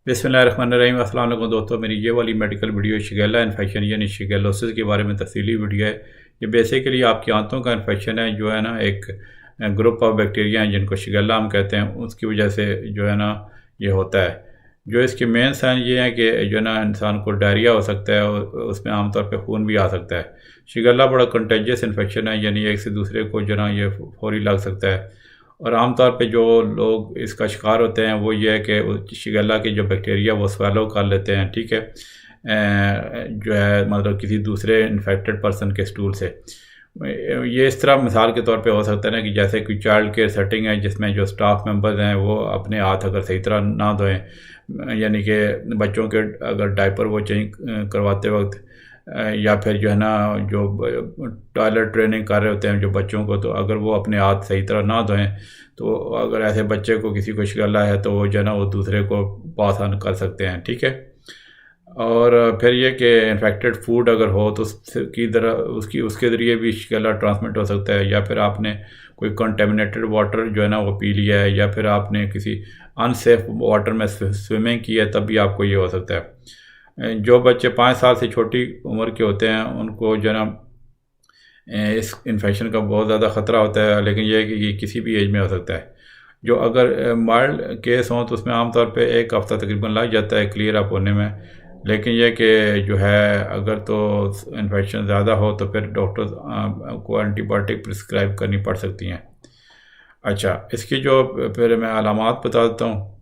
बिस्मिल्लाहिर्रहमानिर्रहीम। अस्सलाम वालेकुम दोस्तों, मेरी ये वाली मेडिकल वीडियो शिगेल्ला इन्फेक्शन यानी शिगेल्लोसिस के बारे में तफसीली वीडियो है। ये बेसिकली आपकी आंतों का इन्फेक्शन है, जो है ना एक ग्रुप ऑफ बैक्टीरिया हैं जिनको शिगेल्ला हम कहते हैं, उसकी वजह से जो है ना ये होता है। जो इसके मेन साइन ये हैं कि जो है ना इंसान को डायरिया हो सकता है और उसमें आमतौर पर खून भी आ सकता है। शिगेल्ला बड़ा कंटेजियस इन्फेक्शन है, यानी एक से दूसरे को जो ना ये फौरी लग सकता है। और आमतौर पे जो लोग इसका शिकार होते हैं वो ये है कि शिगेल्ला के जो बैक्टीरिया वो स्वेलो कर लेते हैं, ठीक है, जो है मतलब किसी दूसरे इन्फेक्टेड पर्सन के स्टूल से। ये इस तरह मिसाल के तौर पे हो सकता है ना कि जैसे कोई चाइल्ड केयर सेटिंग है जिसमें जो स्टाफ मेंबर्स हैं वो अपने हाथ अगर सही तरह ना धोएं, यानी कि बच्चों के अगर डायपर वो चेंज करवाते वक्त या फिर जो है ना जो टॉयलेट ट्रेनिंग कर रहे होते हैं जो बच्चों को, तो अगर वो अपने हाथ सही तरह ना धोएं तो अगर ऐसे बच्चे को किसी को शिगेल्ला है तो वो जो है ना वो दूसरे को पास ऑन कर सकते हैं, ठीक है। और फिर ये कि इन्फेक्टेड फूड अगर हो तो उसकी तरह उसके ज़रिए भी शिगेल्ला ट्रांसमिट हो सकता है, या फिर आपने कोई कंटेमिनेटेड वाटर जो है ना वो पी लिया है, या फिर आपने किसी अनसेफ वाटर में स्विमिंग की है, तब भी आपको ये हो सकता है। जो बच्चे 5 साल से छोटी उम्र के होते हैं उनको जो है ना इस इन्फेक्शन का बहुत ज़्यादा ख़तरा होता है, लेकिन यह है कि ये किसी भी एज में हो सकता है। जो अगर माइल्ड केस हों तो उसमें आमतौर पे 1 हफ़्ता तकरीबन लग जाता है क्लियर अप होने में, लेकिन यह कि जो है अगर तो इन्फेक्शन ज़्यादा हो तो फिर डॉक्टर्स को एंटीबायोटिक प्रिस्क्राइब करनी पड़ सकती हैं। अच्छा, इसकी जो फिर मैं अलामात बता देता हूँ।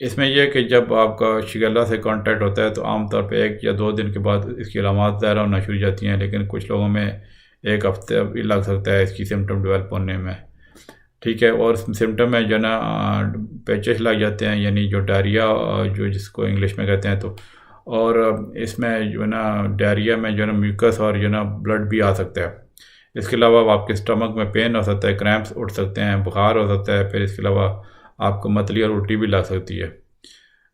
इसमें यह कि जब आपका शिगेल्ला से कांटेक्ट होता है तो आमतौर पे 1 या 2 दिन के बाद इसकी अलामात ज़ाहिर होना शुरू हो जाती हैं, लेकिन कुछ लोगों में 1 हफ़्ते भी लग सकता है इसकी सिम्टम डेवलप होने में, ठीक है। और सिम्टम में जो है ना पैचेस लग जाते हैं, यानी जो डायरिया जो जिसको इंग्लिश में कहते हैं, तो और इसमें जो है ना डायरिया में जो है ना म्यूकस और जो है ना ब्लड भी आ सकता है। इसके अलावा आपके स्टमक में पेन हो सकता है, क्रैम्प्स उठ सकते हैं, बुखार हो सकता है, फिर इसके अलावा आपको मतली और उल्टी भी लग सकती है।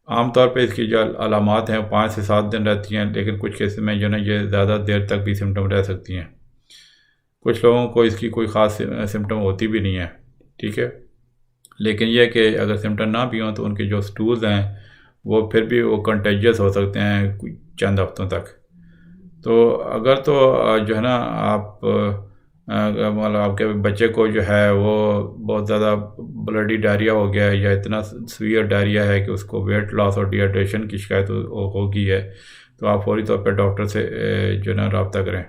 आमतौर पे इसकी जो अलामात हैं 5 से 7 दिन रहती हैं, लेकिन कुछ केस में जो है ना ये ज़्यादा देर तक भी सिम्टम रह सकती हैं। कुछ लोगों को इसकी कोई ख़ास सिम्टम होती भी नहीं है, ठीक है। लेकिन यह कि अगर सिम्टम ना भी हों तो उनके जो स्टूल्स हैं वो फिर भी वो कंटेजियस हो सकते हैं चंद हफ्तों तक। तो अगर तो जो है ना आप मतलब आपके बच्चे को जो है वो बहुत ज़्यादा ब्लडी डायरिया हो गया है, या इतना सीवियर डायरिया है कि उसको वेट लॉस और डिहाइड्रेशन की शिकायत होगी है, तो आप फौरी तौर पर डॉक्टर से जो है ना रब्ता करें।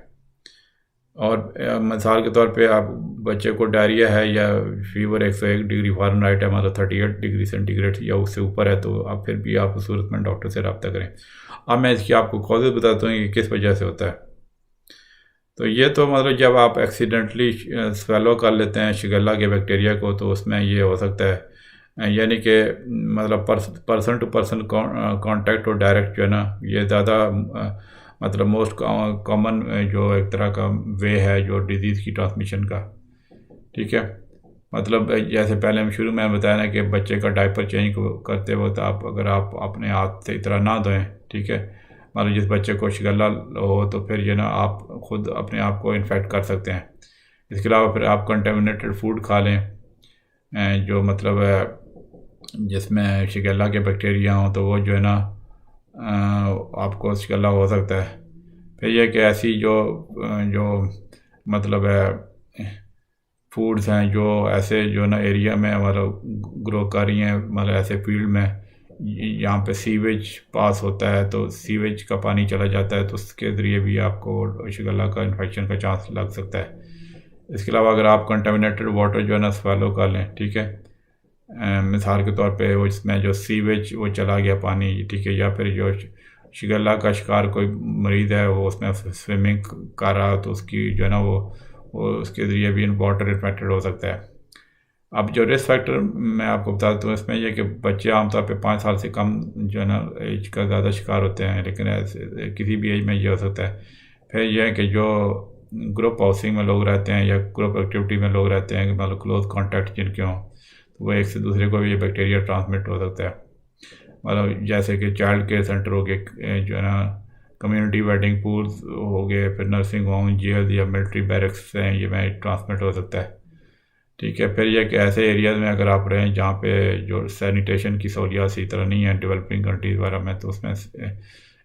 और मिसाल के तौर पे आप बच्चे को डायरिया है या फीवर 101 डिग्री फ़ारेनहाइट है, मतलब 38 डिग्री सेंटीग्रेड या उससे ऊपर है, तो आप फिर भी आप उस सूरत में डॉक्टर से रब्ता करें। अब मैं इसकी आपको कॉजेज़ बताता हूँ कि किस वजह से होता है। तो ये तो मतलब जब आप एक्सीडेंटली स्वेलो कर लेते हैं शिगेल्ला के बैक्टीरिया को तो उसमें ये हो सकता है, यानी कि मतलब पर्सन टू पर्सन कांटेक्ट और डायरेक्ट जो है ना ये ज़्यादा मतलब मोस्ट कॉमन जो एक तरह का वे है जो डिज़ीज़ की ट्रांसमिशन का, ठीक है। मतलब जैसे पहले हम शुरू में बताया ना कि बच्चे का डायपर चेंज करते वक्त अगर आप अपने हाथ से इस तरह ना धोएं, ठीक है, मतलब जिस बच्चे को शिगेल्ला हो तो फिर ये ना आप खुद अपने आप को इन्फेक्ट कर सकते हैं। इसके अलावा फिर आप कंटेमिनेटेड फूड खा लें जो मतलब जिसमें शिगेल्ला के बैक्टीरिया हों, तो वो जो है ना आपको शिगेल्ला हो सकता है। फिर यह कि ऐसी जो मतलब है फूड्स हैं जो ऐसे जो ना एरिया में मतलब ग्रो कर रही हैं, मतलब ऐसे फील्ड में यहाँ पे सीवेज पास होता है तो सीवेज का पानी चला जाता है, तो उसके ज़रिए भी आपको शिगेल्ला का इन्फेक्शन का चांस लग सकता है। इसके अलावा अगर आप कंटेमिनेटेड वाटर जो है ना स्वेलो कर लें, ठीक है, मिसाल के तौर पे वो इसमें जो सीवेज वो चला गया पानी, ठीक है, या फिर जो शिगेल्ला का शिकार कोई मरीज़ है वो उसमें स्विमिंग कर रहा तो उसकी जो है ना वो उसके ज़रिए भी वाटर इन्फेक्टेड हो सकता है। अब जो रिस्क फैक्टर मैं आपको बताता हूँ इसमें यह कि बच्चे आमतौर पे 5 साल से कम जो है ना एज का ज़्यादा शिकार होते हैं, लेकिन ऐसे किसी भी एज में ये हो सकता है। फिर यह है कि जो ग्रुप हाउसिंग में लोग रहते हैं या ग्रुप एक्टिविटी में लोग रहते हैं, मतलब क्लोज कॉन्टैक्ट जिनके हों, तो वो एक से दूसरे को भी ये बैक्टीरिया ट्रांसमिट हो सकता है। मतलब जैसे कि चाइल्ड केयर सेंटर हो गए, जो है ना कम्युनिटी वेडिंग पूल्स हो गए, फिर नर्सिंग होम, जेल या मिलिट्री बैरक्स हैं, ये में ट्रांसमिट हो सकता है। ठीक है। फिर यह कि ऐसे एरियाज़ में अगर आप रहें जहाँ पे जो सैनिटेशन की सहूलियात इसी तरह नहीं है डेवलपिंग कंट्रीज़ वगैरह में, तो उसमें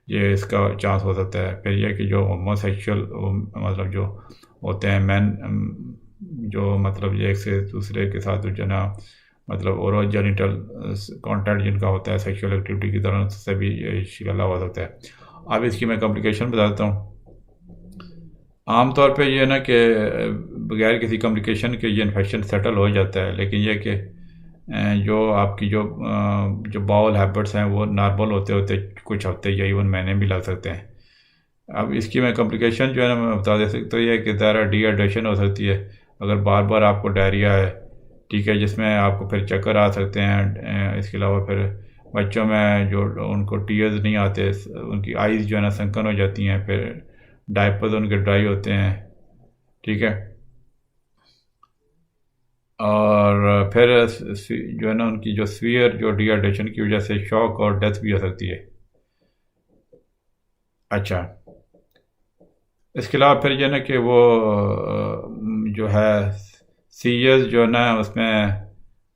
ये इसका चांस हो सकता है। फिर यह कि जो होमोसेक्सुअल मतलब जो होते हैं मैन, जो मतलब ये एक से दूसरे के साथ जो ना मतलब ओरल जेनिटल कॉन्टैक्ट जिनका होता है सेक्सुअल एक्टिविटी की तरह से भी ये शिकला हो सकता है। अब इसकी मैं कॉम्प्लिकेशन बताता हूँ। आम तौर पे ये ना कि बगैर किसी कॉम्प्लिकेशन के ये इन्फेक्शन सेटल हो जाता है, लेकिन ये कि जो आपकी जो बाउल हैबिट्स हैं वो नॉर्मल होते होते कुछ हफ्ते या इवन महीने भी लग सकते हैं। अब इसकी मैं कॉम्प्लिकेशन जो है ना मैं बता दे सकता हूँ, ये कि ज़रा डिहाइड्रेशन हो सकती है अगर बार बार आपको डायरिया है, ठीक है, जिसमें आपको फिर चक्कर आ सकते हैं। इसके अलावा फिर बच्चों में जो उनको टीयर्स नहीं आते, उनकी आइज़ जो है ना संकन हो जाती हैं, फिर डायपर्स उनके ड्राई होते हैं, ठीक है, और फिर जो है ना उनकी जो सीवियर जो डिहाइड्रेशन की वजह से शॉक और डेथ भी हो सकती है। अच्छा, इसके अलावा फिर जो है ना कि वो जो है सीरियस जो है ना उसमें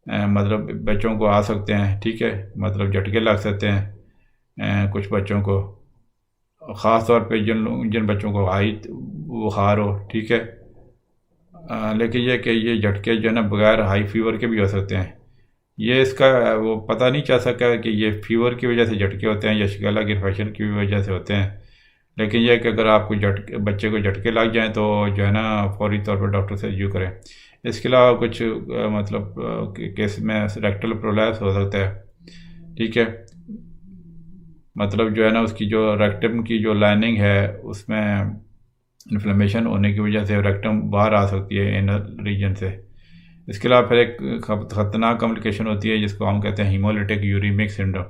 मतलब बच्चों को आ सकते हैं, ठीक है, मतलब झटके लग सकते हैं कुछ बच्चों को, ख़ास तौर पे जिन बच्चों को हाई बुखार हो, ठीक है। लेकिन ये कि ये झटके जो है ना बगैर हाई फीवर के भी हो सकते हैं। ये इसका वो पता नहीं चल सका कि ये फीवर की वजह से झटके होते हैं या शिगला की इन्फेक्शन की वजह से होते हैं। लेकिन यह कि अगर आपको बच्चे को झटके लग जाएं तो जो है ना फौरी तौर पर डॉक्टर से रज्यू करें। इसके अलावा कुछ मतलब केस में रेक्टल प्रोलैप्स हो सकता है, ठीक है, मतलब जो है ना उसकी जो रेक्टम की जो लाइनिंग है उसमें इन्फ्लेमेशन होने की वजह से रेक्टम बाहर आ सकती है इनर रीजन से। इसके अलावा फिर एक ख़तरनाक कॉम्प्लिकेशन होती है जिसको हम कहते हैं हीमोलिटिक यूरेमिक सिंड्रोम।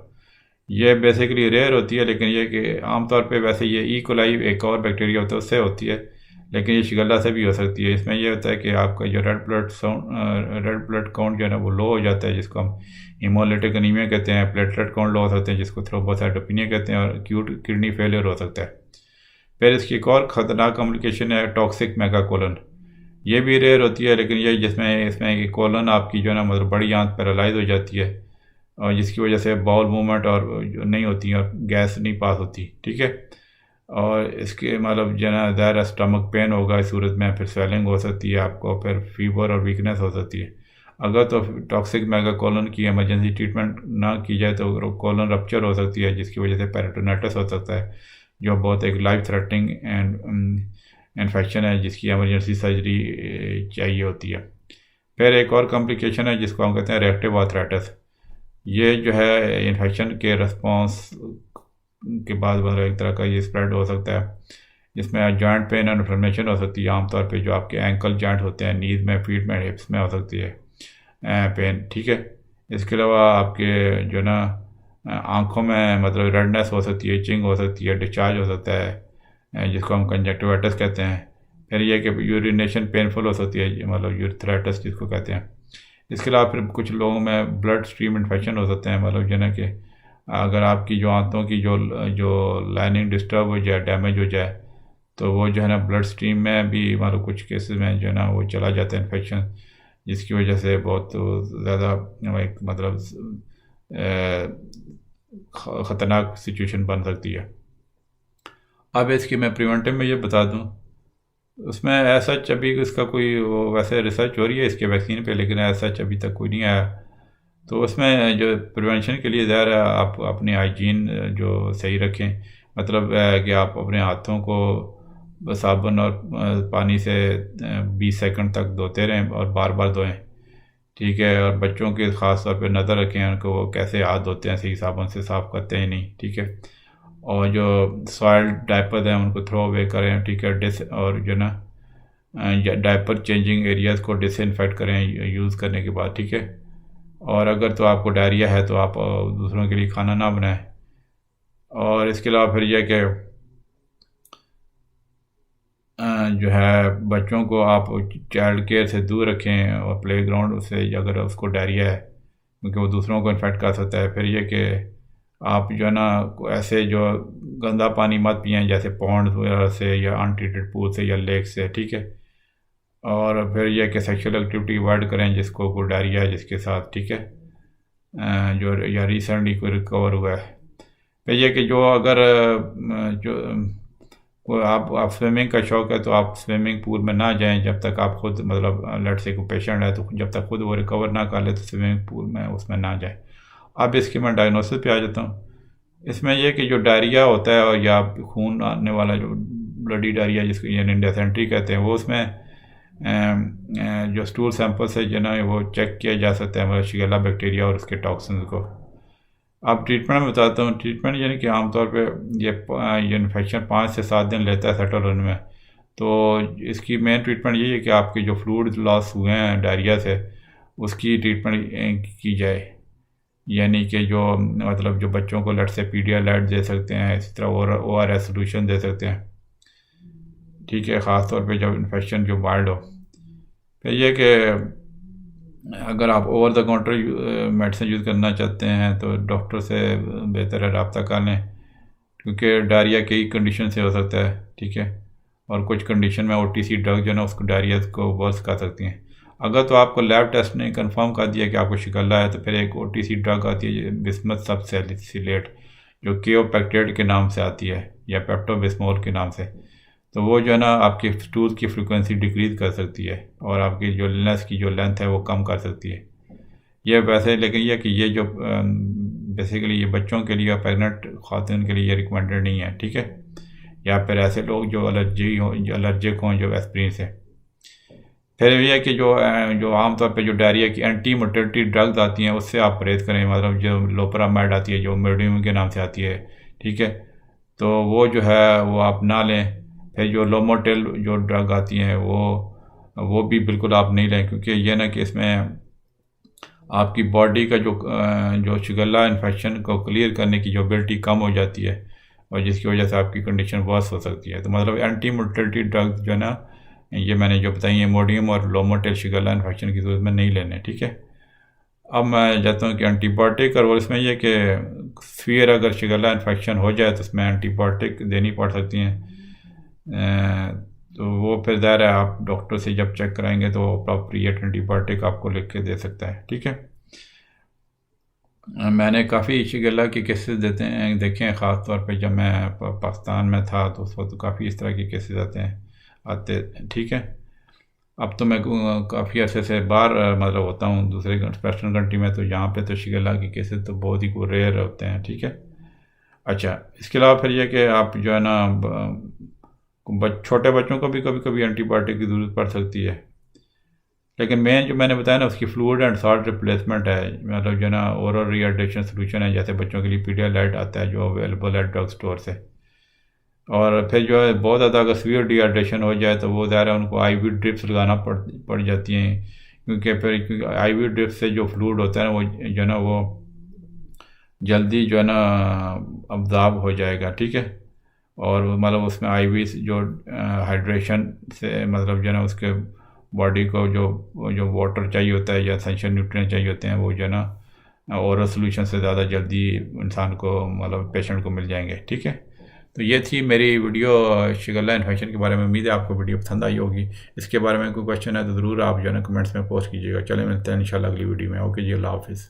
ये बेसिकली रेयर होती है, लेकिन ये कि आमतौर पे वैसे ये ई कोलाई एक और बैक्टीरिया होता है उससे होती है, लेकिन ये शिगल्ला से भी हो सकती है। इसमें यह होता है कि आपका जो रेड ब्लड काउंट जो है ना वो लो हो जाता है, जिसको हम हीमोलिटिक एनीमिया कहते हैं, प्लेटलेट काउंट लो हो सकते हैं जिसको थ्रोम्बोसाइटोपेनिया कहते हैं, और एक्यूट किडनी फेलियर हो सकता है। फिर इसकी एक और ख़तरनाक कॉम्प्लिकेशन है टॉक्सिक मेगाकोलन। ये भी रेयर होती है, लेकिन ये जिसमें इसमें कोलन आपकी जो है ना मतलब बड़ी आंत पैरालाइज हो जाती है, और जिसकी वजह से बाउल मूवमेंट और नहीं होती और गैस नहीं पास होती, ठीक है, और इसके मतलब जो है ना ज़ाहिर स्टमक पेन होगा इस सूरत में, फिर स्वेलिंग हो सकती है आपको, फिर फीवर और वीकनेस हो सकती है। अगर तो टॉक्सिक मेगाकोलन की इमरजेंसी ट्रीटमेंट ना की जाए तो कोलन रप्चर हो सकती है, जिसकी वजह से पेरिटोनाइटिस हो सकता है, जो बहुत एक लाइफ थ्रेटनिंग एंड इन्फेक्शन है जिसकी एमरजेंसी सर्जरी चाहिए होती है। फिर एक और कॉम्प्लिकेशन है जिसको हम कहते हैं रिएक्टिव आर्थराइटिस। ये जो है इन्फेक्शन के रिस्पॉन्स के बाद मतलब एक तरह का ये स्प्रेड हो सकता है, जिसमें जॉइंट पेन और इन्फ्लेमेशन हो सकती है। आमतौर पे जो आपके एंकल जॉइंट होते हैं, नीज में, फीट में, हिप्स में हो सकती है पेन, ठीक है। इसके अलावा आपके जो ना आँखों में मतलब रेडनेस हो सकती है, इचिंग हो सकती है, डिस्चार्ज हो सकता है जिसको हम कंजक्टिवाइटिस कहते हैं। फिर यह कि यूरिनेशन पेनफुल हो सकती है, मतलब यूरिथ्राइटिस जिसको कहते हैं। इसके अलावा फिर कुछ लोगों में ब्लड स्ट्रीम इन्फेक्शन हो सकते हैं, मतलब जो ना कि अगर आपकी जो आंतों की जो लाइनिंग डिस्टर्ब हो जाए, डैमेज हो जाए, तो वो जो है ना ब्लड स्ट्रीम में भी मतलब कुछ केसेस में जो है ना वो चला जाता है इन्फेक्शन, जिसकी वजह से बहुत ज़्यादा एक मतलब ख़तरनाक सिचुएशन बन सकती है। अब इसकी मैं प्रिवेंटिव में ये बता दूं, उसमें ऐसा अभी इसका कोई वो वैसे रिसर्च हो रही है इसके वैक्सीन पे, लेकिन ऐसा अभी तक कोई नहीं आया। तो उसमें जो प्रिवेंशन के लिए ज़्यादा आप अपनी हाइजीन जो सही रखें, मतलब कि आप अपने हाथों को साबुन और पानी से 20 सेकंड तक धोते रहें और बार बार धोएं, ठीक है, और बच्चों के ख़ास तौर पे नज़र रखें उनको वो कैसे हाथ धोते हैं, सही साबुन से साफ़ करते हैं नहीं, ठीक है, और जो सॉइल्ड डायपर हैं उनको थ्रो अवे करें, ठीक है, और जो ना डायपर चेंजिंग एरियाज़ को डिसइंफेक्ट करें यूज़ करने के बाद, ठीक है। और अगर तो आपको डायरिया है तो आप दूसरों के लिए खाना ना बनाएं। और इसके अलावा फिर यह कि जो है बच्चों को आप चाइल्ड केयर से दूर रखें और प्ले ग्राउंड से, अगर उसको डायरिया है, क्योंकि वो दूसरों को इन्फेक्ट कर सकता है। फिर यह कि आप जो है ना ऐसे जो गंदा पानी मत पिएं, जैसे पॉन्ड वगैरह से या अनट्रीटेड पूल से या लेक से, ठीक है। और फिर यह कि सेक्सुअल एक्टिविटी अवॉइड करें जिसको कोई डायरिया है जिसके साथ, ठीक है, जो या रिसेंटली कोई रिकवर हुआ है। फिर यह कि जो अगर जो वो आप स्विमिंग का शौक़ है तो आप स्विमिंग पूल में ना जाएं जब तक आप खुद, मतलब लेट से कोई पेशेंट है तो जब तक खुद वो रिकवर ना कर ले तो स्विमिंग पूल में उसमें ना जाए। अब इसकी मैं डायग्नोसिस पे आ जाता हूँ। इसमें यह कि जो डायरिया होता है और या खून आने वाला जो ब्लडी डायरिया जिसको यानी डिसेंट्री कहते हैं, वो उसमें जो स्टूल सैंपल से जो ना वो चेक किया जा सकता है, मतलब शिगेल्ला बैक्टीरिया और उसके टॉक्सिन्स को। अब ट्रीटमेंट में बताता हूँ। ट्रीटमेंट यानी कि आमतौर पे ये इन्फेक्शन 5 से 7 दिन लेता है सेटल होने में। तो इसकी मेन ट्रीटमेंट यही है कि आपके जो फ्लूइड लॉस हुए हैं डायरिया से उसकी ट्रीटमेंट की जाए, यानी कि जो मतलब जो बच्चों को लट से पीडियालाइट दे सकते हैं, इस तरह ORS सोल्यूशन दे सकते हैं, ठीक है, ख़ास तौर पे जब इन्फेक्शन जो माइल्ड हो। फिर यह कि अगर आप over the counter medicine use करना चाहते हैं तो डॉक्टर से बेहतर है रब्ता कर लें, क्योंकि डायरिया कई कंडीशन से हो सकता है, ठीक है, और कुछ कंडीशन में OTC ड्रग जो है ना उसको डायरिया को वर्स कर सकती हैं। अगर तो आपको लैब टेस्ट ने कंफर्म कर दिया कि आपको शिगेल्ला है तो फिर एक OTC ड्रग आती है बिस्मथ सबसैलिसिलेट, जो केओपेक्टेड के नाम से आती है या पेप्टोबिस्मोल के नाम से। तो वो जो है ना आपकी स्टूल की फ्रीक्वेंसी डिक्रीज़ कर सकती है और आपकी जो इलनेस की जो लेंथ है वो कम कर सकती है। ये वैसे, लेकिन यह कि ये जो बेसिकली ये बच्चों के लिए या प्रेगनेंट ख़ातून के लिए ये रिकमेंडेड नहीं है, ठीक है, या फिर ऐसे लोग जो एलर्जिक हों जो एस्प्रिन से। फिर यह कि जो आमतौर पे जो डायरिया की एंटी मोटिलिटी ड्रग्स आती हैं उससे आप परहेज़ करें, मतलब जो लोपरामाइड आती है जो मेडियम के नाम से आती है, ठीक है, तो वो जो है वो आप ना लें। फिर जो लोमोटेल जो ड्रग आती हैं वो भी बिल्कुल आप नहीं लें, क्योंकि ये ना कि इसमें आपकी बॉडी का जो शिगेल्ला इन्फेक्शन को क्लियर करने की जो एबिलिटी कम हो जाती है और जिसकी वजह से आपकी कंडीशन वर्स हो सकती है। तो मतलब एंटी मोटिलिटी ड्रग्स जो है ना ये मैंने जो बताई है मोडियम और लोमोटेल शिगेल्ला इन्फेक्शन की सूरत में नहीं लेने, ठीक है। अब मैं जाता हूँ कि एंटीबायोटिक, और इसमें यह कि सीवियर अगर शिगेल्ला इन्फेक्शन हो जाए तो उसमें एंटीबायोटिक देनी पड़ सकती हैं। तो वो फिर ज़ाहिर है आप डॉक्टर से जब चेक कराएंगे तो अप्रोप्रिएट एंटीबायोटिक आपको लिख के दे सकता है, ठीक है। मैंने काफ़ी शिगेल्ला के केसेस देखे हैं, ख़ास तौर पे जब मैं पाकिस्तान में था तो उस वक्त काफ़ी इस तरह के केसेस आते, ठीक है। अब तो मैं काफ़ी अर्से से बाहर मतलब होता हूँ दूसरे वेस्टर्न कंट्री में, तो यहाँ पे तो शिगेल्ला के केसेस तो बहुत ही रेयर होते हैं, ठीक है। अच्छा, इसके अलावा फिर यह कि आप जो है ना छोटे बच्चों को भी कभी कभी एंटीबायोटिक की ज़रूरत पड़ सकती है, लेकिन मेन जो मैंने बताया ना उसकी फ्लूइड एंड सॉल्ट रिप्लेसमेंट है, मतलब जो ना ओरल रिहाइड्रेशन सोल्यूशन है, जैसे बच्चों के लिए पीडियालाइट आता है जो अवेलेबल है ड्रग स्टोर से। और फिर जो है बहुत ज़्यादा अगर सीवियर डिहाइड्रेशन हो जाए तो वो ज़्यादा उनको IV ड्रिप्स लगाना पड़ जाती हैं, क्योंकि फिर IV ड्रिप से जो फ्लूइड होता है ना वो जो है ना वो जल्दी जो है ना अब्जॉर्ब हो जाएगा, ठीक है, और मतलब उसमें IV जो हाइड्रेशन से मतलब जो है ना उसके बॉडी को जो वाटर चाहिए होता है या एसेंशियल न्यूट्रिएंट चाहिए होते हैं वो जो है ना ओरल सोल्यूशन से ज़्यादा जल्दी इंसान को मतलब पेशेंट को मिल जाएंगे, ठीक है। तो ये थी मेरी वीडियो शिगेल्ला इन्फेक्शन के बारे में। उम्मीद है आपको वीडियो पसंद आई होगी। इसके बारे में कोई क्वेश्चन है तो ज़रूर आप जो है ना कमेंट्स में पोस्ट कीजिएगा। चले मिलते हैं इंशाल्लाह अगली वीडियो में। ओके जी, अल्लाह हाफिज़।